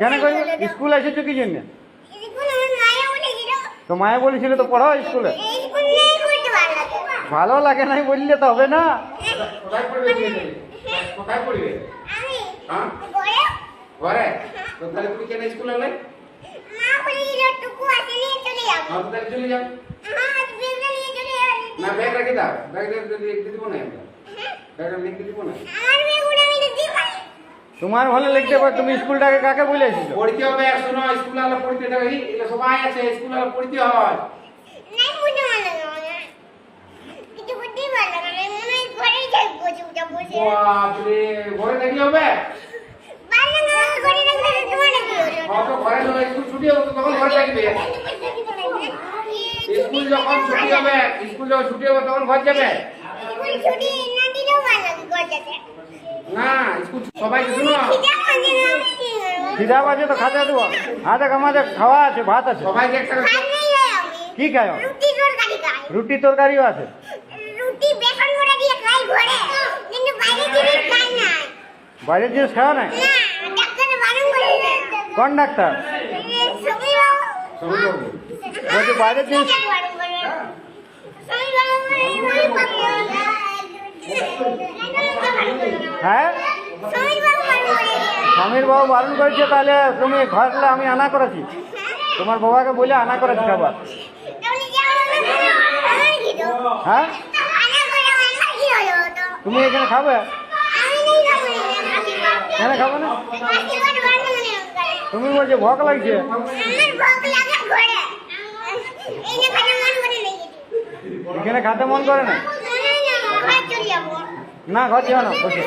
কেন করি স্কুল এসেছো কি জন্য? তো মায়া বলেছিল তো পড়াও স্কুলে। ভালো লাগে নাই বললে তো হবে না। কোথায় পড়বে? কোথায় পড়বে? হ্যাঁ ঘরে। তো তাহলে তুমি কেন স্কুলে এলে? তাহলে চলে যাও। না ব্যাগ রেখে দাও, ব্যাগ লিখতে দিব না আমরা, ব্যাগটা লিখতে দিব না। তোমার ভালো লিখতে পারো, তুমি স্কুলটাকে কাকে বলেছিল? পড়তে হবে, শোনো স্কুলে আলো পড়তে দেবে, এগুলো সবাই আছে স্কুলে আলো পড়তে হয়। বাপরে ঘরে থাকলে হবে? তো ঘরে স্কুল ছুটি হবে তখন ঘরে থাকবে। স্কুল যখন ছুটি হবে, স্কুল যখন ছুটি হবে তখন ঘর যাবে না। স্কুল সবাইকে শোনো, খিদা বাজে তো খাতে দেবো। আজকে আমাদের খাওয়া আছে, ভাত আছে। সবাইকে একটা কি খায়? রুটি তরকারিও আছে। বাইরের জিনিস খাওয়া নাই? কোন ডাক্তার বলছে বাইরের জিনিস? হ্যাঁ স্বামীর বাবু বারণ করেছে, তাহলে তুমি ঘরলে আমি আনা করেছি, তোমার বাবাকে বলে আনা করেছি খাবার। হ্যাঁ তুমি এখানে খাবে? কেন খাবে না? তুমি বলছো ভোগ লাগছে। এখানে খেতে মন করে না? না ঘর যাও না, বসে